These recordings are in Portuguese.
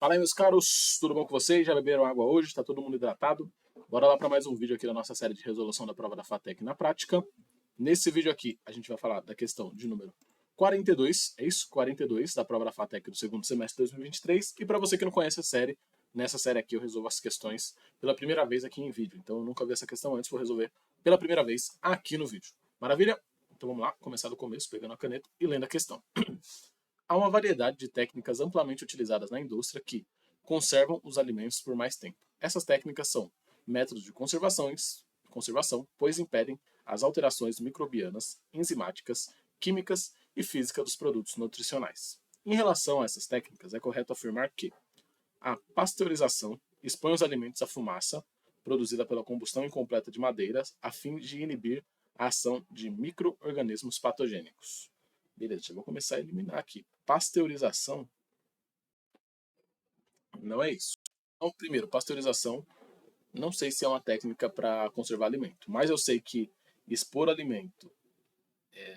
Fala aí, meus caros, tudo bom com vocês? Já beberam água hoje? Está todo mundo hidratado? Bora lá para mais um vídeo aqui da nossa série de resolução da prova da FATEC na prática. Nesse vídeo aqui, a gente vai falar da questão de número 42, é isso? 42 da prova da FATEC do segundo semestre de 2023. E para você que não conhece a série, nessa série aqui eu resolvo as questões pela primeira vez aqui em vídeo. Então eu nunca vi essa questão antes, vou resolver pela primeira vez aqui no vídeo. Maravilha? Então vamos lá, começar do começo, pegando a caneta e lendo a questão. Há uma variedade de técnicas amplamente utilizadas na indústria que conservam os alimentos por mais tempo. Essas técnicas são métodos de conservação, pois impedem as alterações microbianas, enzimáticas, químicas e físicas dos produtos nutricionais. Em relação a essas técnicas, é correto afirmar que a pasteurização expõe os alimentos à fumaça produzida pela combustão incompleta de madeiras a fim de inibir a ação de micro-organismos patogênicos. Beleza, já vou começar a eliminar aqui. Pasteurização não é isso. Então, primeiro, pasteurização, não sei se é uma técnica para conservar alimento, mas eu sei que expor alimento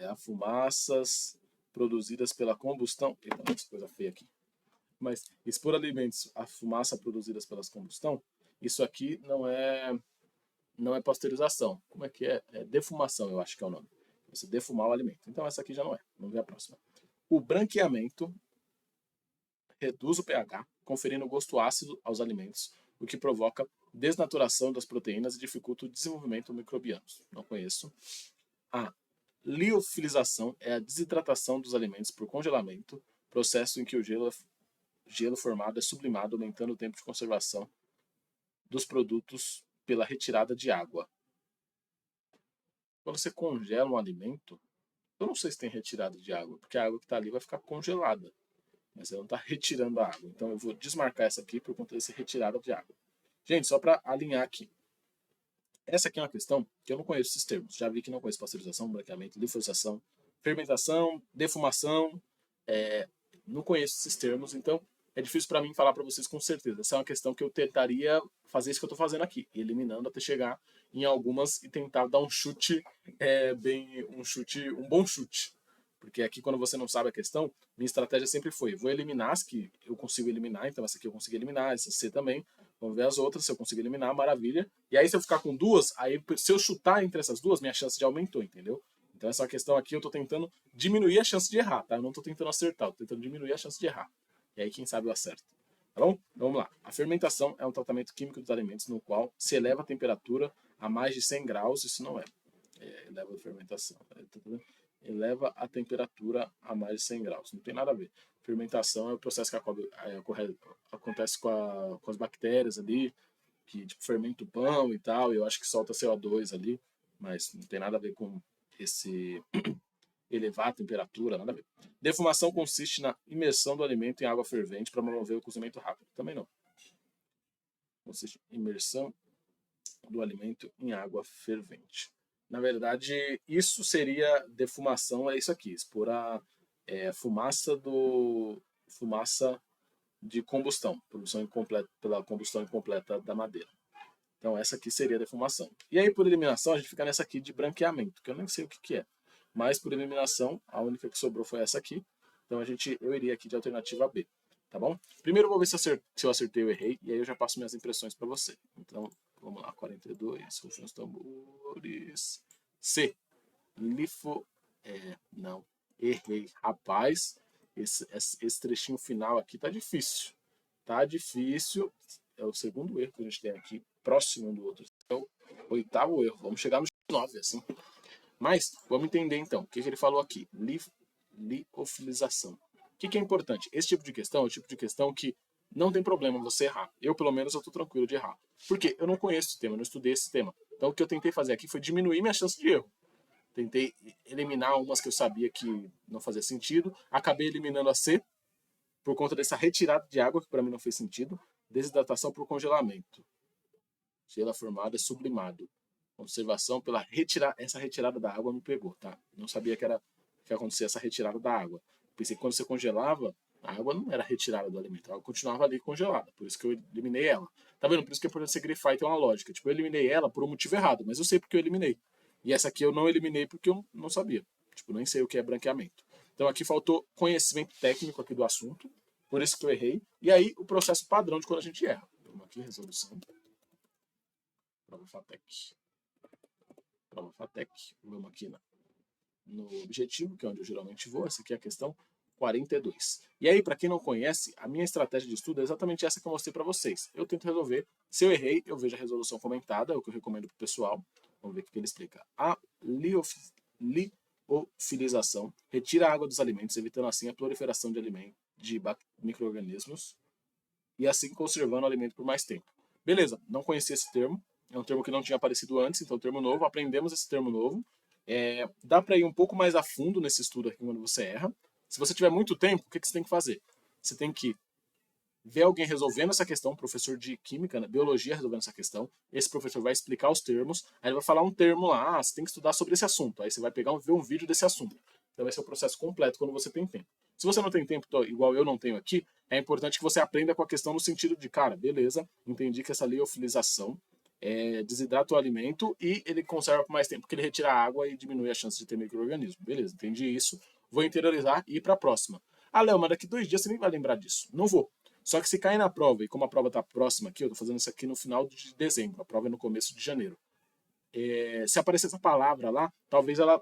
a fumaças produzidas pela combustão. Eita, que coisa feia aqui. Mas expor alimentos a fumaça produzidas pela combustão, isso aqui não é pasteurização. Como é que é? É defumação, eu acho que é o nome. Você defumar o alimento. Então essa aqui já não é. Vamos ver a próxima. O branqueamento reduz o pH, conferindo gosto ácido aos alimentos, o que provoca desnaturação das proteínas e dificulta o desenvolvimento microbiano. Não conheço. A liofilização é a desidratação dos alimentos por congelamento, processo em que o gelo formado é sublimado, aumentando o tempo de conservação dos produtos pela retirada de água. Quando você congela um alimento, eu não sei se tem retirada de água, porque a água que está ali vai ficar congelada, mas ela não está retirando a água. Então eu vou desmarcar essa aqui por conta dessa retirada de água. Gente, só para alinhar aqui. Essa aqui é uma questão que eu não conheço esses termos. Já vi que não conheço pasteurização, branqueamento, liofilização, fermentação, defumação. Não conheço esses termos, então é difícil para mim falar para vocês com certeza. Essa é uma questão que eu tentaria fazer isso que eu estou fazendo aqui, eliminando até chegar em algumas e tentar dar um chute, um bom chute. Porque aqui, quando você não sabe a questão, minha estratégia sempre foi: vou eliminar as que eu consigo eliminar, então essa aqui eu consigo eliminar, essa C também. Vamos ver as outras, se eu conseguir eliminar, maravilha. E aí, se eu ficar com duas, aí se eu chutar entre essas duas, minha chance já aumentou, entendeu? Então, essa questão aqui eu tô tentando diminuir a chance de errar, tá? Eu não tô tentando acertar, eu tô tentando diminuir a chance de errar. E aí, quem sabe eu acerto. Tá bom? Vamos lá. A fermentação é um tratamento químico dos alimentos no qual se eleva a temperatura a mais de 100 graus, isso não eleva a fermentação. Eleva a temperatura a mais de 100 graus. Não tem nada a ver. Fermentação é o processo que acontece com as bactérias ali, que tipo, fermenta o pão e tal, e eu acho que solta CO2 ali, mas não tem nada a ver com esse elevar a temperatura, nada a ver. Defumação consiste na imersão do alimento em água fervente para promover o cozimento rápido. Também não. Consiste em imersão do alimento em água fervente. Na verdade, isso seria defumação, é isso aqui, expor a fumaça de combustão, produção incompleta, pela combustão incompleta da madeira. Então essa aqui seria a defumação. E aí por eliminação a gente fica nessa aqui de branqueamento, que eu nem sei o que é. Mas por eliminação, a única que sobrou foi essa aqui. Então eu iria aqui de alternativa B, tá bom? Primeiro eu vou ver se eu acertei ou errei, e aí eu já passo minhas impressões para você. Então, vamos lá, 42, rufem os tambores. C. Não, errei. Rapaz, esse trechinho final aqui tá difícil. Tá difícil. É o segundo erro que a gente tem aqui, próximo um do outro. É o oitavo erro. Vamos chegar no 9, assim. Mas, vamos entender então. O que ele falou aqui? Liofilização. O que é importante? Esse tipo de questão é o tipo de questão que não tem problema você errar. Eu, pelo menos, eu tô tranquilo de errar. Por quê? Eu não conheço esse tema, eu não estudei esse tema. Então, o que eu tentei fazer aqui foi diminuir minha chance de erro. Tentei eliminar umas que eu sabia que não fazia sentido. Acabei eliminando a C, por conta dessa retirada de água, que para mim não fez sentido. Desidratação por congelamento. Gelo formado é sublimado. Conservação pela essa retirada da água me pegou, tá? Não sabia que acontecia essa retirada da água. Pensei que quando você congelava, a água não era retirada do alimento, a água continuava ali congelada. Por isso que eu eliminei ela. Tá vendo? Por isso que é importante você grifar e ter uma lógica. Tipo, eu eliminei ela por um motivo errado, mas eu sei porque eu eliminei. E essa aqui eu não eliminei porque eu não sabia. Tipo, nem sei o que é branqueamento. Então aqui faltou conhecimento técnico aqui do assunto, por isso que eu errei. E aí o processo padrão de quando a gente erra. Vamos aqui, resolução. Prova FATEC. Prova FATEC. Vamos aqui no objetivo, que é onde eu geralmente vou. Essa aqui é a questão 42. E aí, para quem não conhece, a minha estratégia de estudo é exatamente essa que eu mostrei para vocês. Eu tento resolver. Se eu errei, eu vejo a resolução comentada, é o que eu recomendo para o pessoal. Vamos ver o que ele explica. A liofilização retira a água dos alimentos, evitando assim a proliferação de micro-organismos e assim conservando o alimento por mais tempo. Beleza, não conhecia esse termo. É um termo que não tinha aparecido antes, então termo novo. Aprendemos esse termo novo. Dá para ir um pouco mais a fundo nesse estudo aqui quando você erra. Se você tiver muito tempo, o que você tem que fazer? Você tem que ver alguém resolvendo essa questão, um professor de química, biologia resolvendo essa questão. Esse professor vai explicar os termos, aí ele vai falar um termo lá, você tem que estudar sobre esse assunto. Aí você vai ver um vídeo desse assunto. Então esse é o processo completo quando você tem tempo. Se você não tem tempo, igual eu não tenho aqui, é importante que você aprenda com a questão no sentido de, cara, beleza, entendi que essa liofilização desidrata o alimento e ele conserva por mais tempo, porque ele retira a água e diminui a chance de ter micro-organismo. Beleza, entendi isso. Vou interiorizar e ir para a próxima. Ah, Léo, mas daqui 2 dias você nem vai lembrar disso. Não vou. Só que se cair na prova, e como a prova está próxima aqui, eu estou fazendo isso aqui no final de dezembro, a prova é no começo de janeiro. Se aparecer essa palavra lá, talvez ela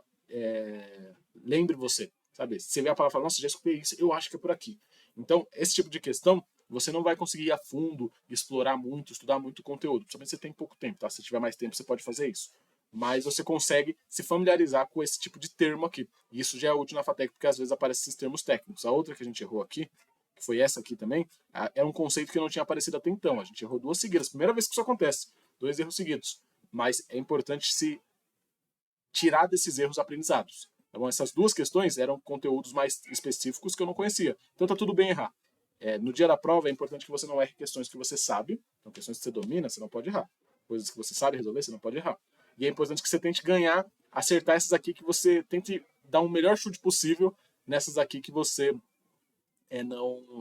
lembre você, sabe? Se você vê a palavra e fala, nossa, já escutei isso, eu acho que é por aqui. Então, esse tipo de questão, você não vai conseguir ir a fundo, explorar muito, estudar muito conteúdo. Principalmente se você tem pouco tempo, tá? Se tiver mais tempo, você pode fazer isso. Mas você consegue se familiarizar com esse tipo de termo aqui. E isso já é útil na FATEC, porque às vezes aparecem esses termos técnicos. A outra que a gente errou aqui, que foi essa aqui também, é um conceito que não tinha aparecido até então. A gente errou 2 seguidas. Primeira vez que isso acontece. 2 erros seguidos. Mas é importante se tirar desses erros aprendizados. Então, essas 2 questões eram conteúdos mais específicos que eu não conhecia. Então tá tudo bem errar. No dia da prova é importante que você não erre questões que você sabe. Então, questões que você domina, você não pode errar. Coisas que você sabe resolver, você não pode errar. E é importante que você tente ganhar, acertar essas aqui, que você tente dar um melhor chute possível nessas aqui que você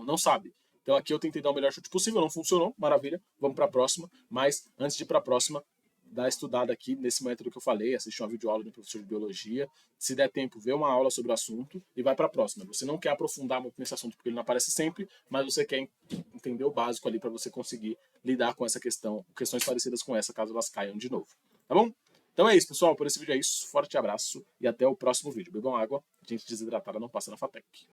não sabe. Então aqui eu tentei dar o melhor chute possível, não funcionou, maravilha, vamos para a próxima. Mas antes de ir para a próxima, dá estudada aqui nesse método que eu falei, assistir uma videoaula do professor de biologia, se der tempo, vê uma aula sobre o assunto e vai para a próxima. Você não quer aprofundar muito nesse assunto porque ele não aparece sempre, mas você quer entender o básico ali para você conseguir lidar com essa questão, questões parecidas com essa, caso elas caiam de novo. Tá bom? Então é isso, pessoal. Por esse vídeo é isso. Forte abraço e até o próximo vídeo. Bebam água. Gente desidratada não passa na FATEC.